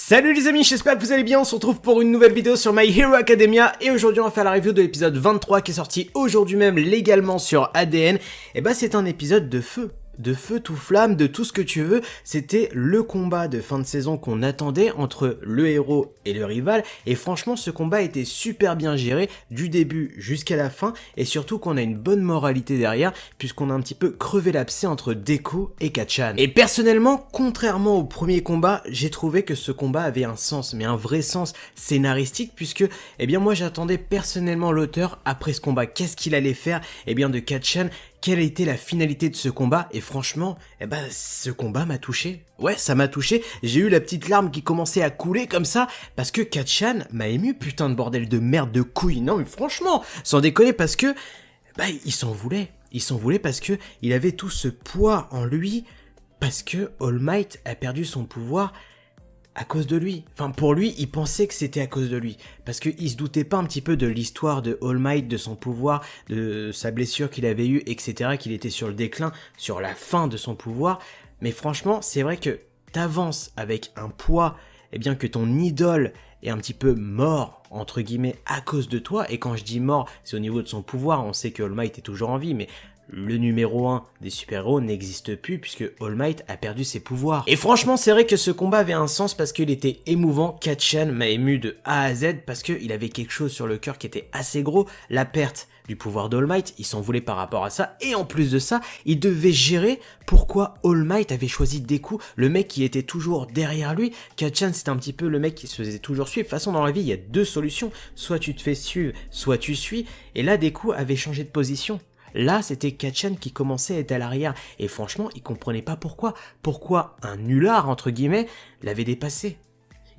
Salut les amis, j'espère que vous allez bien, on se retrouve pour une nouvelle vidéo sur My Hero Academia et aujourd'hui on va faire la review de l'épisode 23 qui est sorti aujourd'hui même légalement sur ADN. Et bah c'est un épisode de feu tout flamme, de tout ce que tu veux. C'était le combat de fin de saison qu'on attendait entre le héros et le rival et franchement ce combat était super bien géré du début jusqu'à la fin et surtout qu'on a une bonne moralité derrière puisqu'on a un petit peu crevé l'abcès entre Deku et Kacchan. Et personnellement, contrairement au premier combat, j'ai trouvé que ce combat avait un sens, mais un vrai sens scénaristique puisque eh bien moi j'attendais personnellement l'auteur après ce combat, qu'est-ce qu'il allait faire eh bien de Kacchan. Quelle était la finalité de ce combat? Et franchement, ce combat m'a touché. Ouais, ça m'a touché. J'ai eu la petite larme qui commençait à couler comme ça, parce que Kacchan m'a ému, putain de bordel de merde de couilles. Non mais franchement, sans déconner, parce que, il s'en voulait. Il s'en voulait parce que il avait tout ce poids en lui, parce que All Might a perdu son pouvoir à cause de lui. Enfin, pour lui, il pensait que c'était à cause de lui. Parce qu'il se doutait pas un petit peu de l'histoire de All Might, de son pouvoir, de sa blessure qu'il avait eue, etc., qu'il était sur le déclin, sur la fin de son pouvoir. Mais franchement, c'est vrai que t'avances avec un poids, eh bien que ton idole est un petit peu mort, entre guillemets, à cause de toi. Et quand je dis mort, c'est au niveau de son pouvoir. On sait que All Might est toujours en vie, mais le numéro 1 des super-héros n'existe plus puisque All Might a perdu ses pouvoirs. Et franchement, c'est vrai que ce combat avait un sens parce qu'il était émouvant. Kacchan m'a ému de A à Z parce qu'il avait quelque chose sur le cœur qui était assez gros. La perte du pouvoir d'All Might, il s'en voulait par rapport à ça. Et en plus de ça, il devait gérer pourquoi All Might avait choisi Deku, le mec qui était toujours derrière lui. Kacchan, c'était un petit peu le mec qui se faisait toujours suivre. De toute façon, dans la vie, il y a deux solutions. Soit tu te fais suivre, soit tu suis. Et là, Deku avait changé de position. Là, c'était Kacchan qui commençait à être à l'arrière, et franchement, il comprenait pas pourquoi. Pourquoi un nulard, entre guillemets, l'avait dépassé.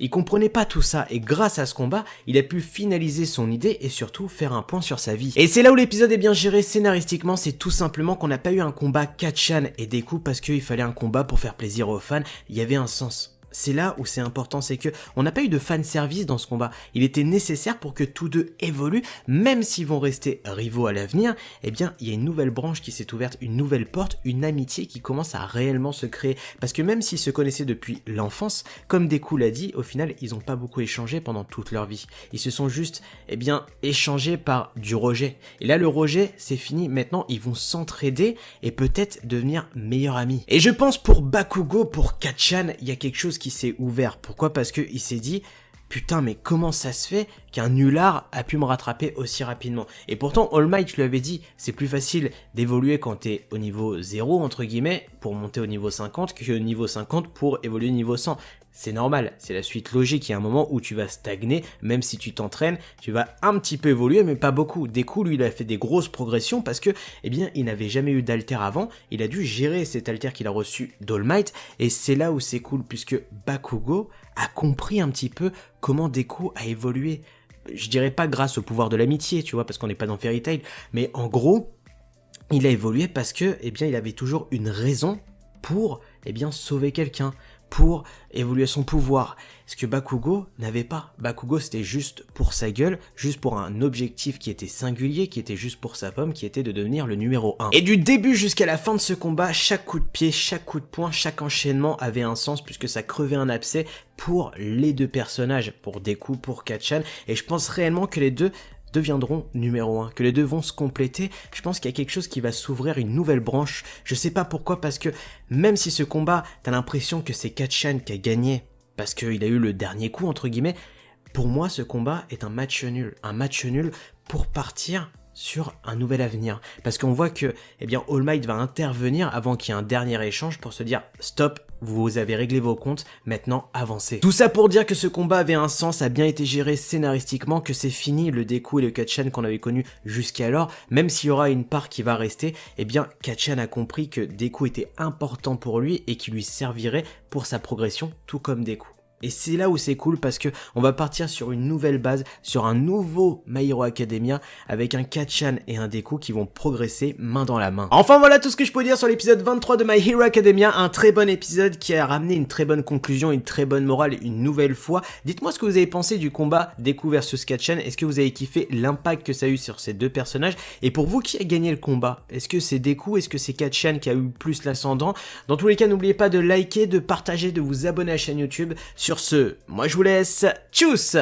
Il comprenait pas tout ça, et grâce à ce combat, il a pu finaliser son idée et surtout faire un point sur sa vie. Et c'est là où l'épisode est bien géré scénaristiquement, c'est tout simplement qu'on n'a pas eu un combat Kacchan et Deku parce qu'il fallait un combat pour faire plaisir aux fans, il y avait un sens. C'est là où c'est important, c'est que on n'a pas eu de fanservice dans ce combat. Il était nécessaire pour que tous deux évoluent, même s'ils vont rester rivaux à l'avenir, eh bien, il y a une nouvelle branche qui s'est ouverte, une nouvelle porte, une amitié qui commence à réellement se créer. Parce que même s'ils se connaissaient depuis l'enfance, comme Deku l'a dit, au final, ils n'ont pas beaucoup échangé pendant toute leur vie. Ils se sont juste, eh bien, échangés par du rejet. Et là, le rejet, c'est fini. Maintenant, ils vont s'entraider et peut-être devenir meilleurs amis. Et je pense pour Bakugo, pour Kacchan, il y a quelque chose qui s'est ouvert. Pourquoi? Parce qu'il s'est dit putain, mais comment ça se fait qu'un nulard a pu me rattraper aussi rapidement? Et pourtant, All Might, je lui avais dit, c'est plus facile d'évoluer quand t'es au niveau 0, entre guillemets, pour monter au niveau 50, que au niveau 50 pour évoluer au niveau 100. C'est normal, c'est la suite logique. Il y a un moment où tu vas stagner, même si tu t'entraînes, tu vas un petit peu évoluer, mais pas beaucoup. Deku, lui, il a fait des grosses progressions parce que, eh bien, il n'avait jamais eu d'alter avant. Il a dû gérer cet alter qu'il a reçu d'All Might, et c'est là où c'est cool, puisque Bakugo a compris un petit peu comment Deku a évolué. Je dirais pas grâce au pouvoir de l'amitié, tu vois, parce qu'on n'est pas dans Fairy Tail, mais en gros, il a évolué parce que, eh bien, il avait toujours une raison pour, eh bien, sauver quelqu'un, pour évoluer son pouvoir. Ce que Bakugo n'avait pas. Bakugo, c'était juste pour sa gueule, juste pour un objectif qui était singulier, qui était juste pour sa pomme, qui était de devenir le numéro 1. Et du début jusqu'à la fin de ce combat, chaque coup de pied, chaque coup de poing, chaque enchaînement avait un sens puisque ça crevait un abcès pour les deux personnages, pour Deku, pour Kacchan, et je pense réellement que les deux deviendront numéro 1, que les deux vont se compléter. Je pense qu'il y a quelque chose qui va s'ouvrir, une nouvelle branche. Je sais pas pourquoi, parce que même si ce combat, t'as l'impression que c'est Kacchan qui a gagné, parce qu'il a eu le dernier coup, entre guillemets, pour moi, ce combat est un match nul pour partir sur un nouvel avenir. Parce qu'on voit que, eh bien, All Might va intervenir avant qu'il y ait un dernier échange pour se dire « Stop, vous avez réglé vos comptes, maintenant avancez ». Tout ça pour dire que ce combat avait un sens, a bien été géré scénaristiquement, que c'est fini le Deku et le Kacchan qu'on avait connu jusqu'alors. Même s'il y aura une part qui va rester, eh bien, Kacchan a compris que Deku était important pour lui et qu'il lui servirait pour sa progression, tout comme Deku. Et c'est là où c'est cool parce que on va partir sur une nouvelle base, sur un nouveau My Hero Academia avec un Kacchan et un Deku qui vont progresser main dans la main. Enfin voilà tout ce que je peux dire sur l'épisode 23 de My Hero Academia, un très bon épisode qui a ramené une très bonne conclusion, une très bonne morale une nouvelle fois. Dites-moi ce que vous avez pensé du combat Deku versus Kacchan, est-ce que vous avez kiffé l'impact que ça a eu sur ces deux personnages? Et pour vous, qui a gagné le combat? Est-ce que c'est Deku, est-ce que c'est Kacchan qui a eu plus l'ascendant? Dans tous les cas, n'oubliez pas de liker, de partager, de vous abonner à la chaîne YouTube. Sur ce, moi je vous laisse, tchuss!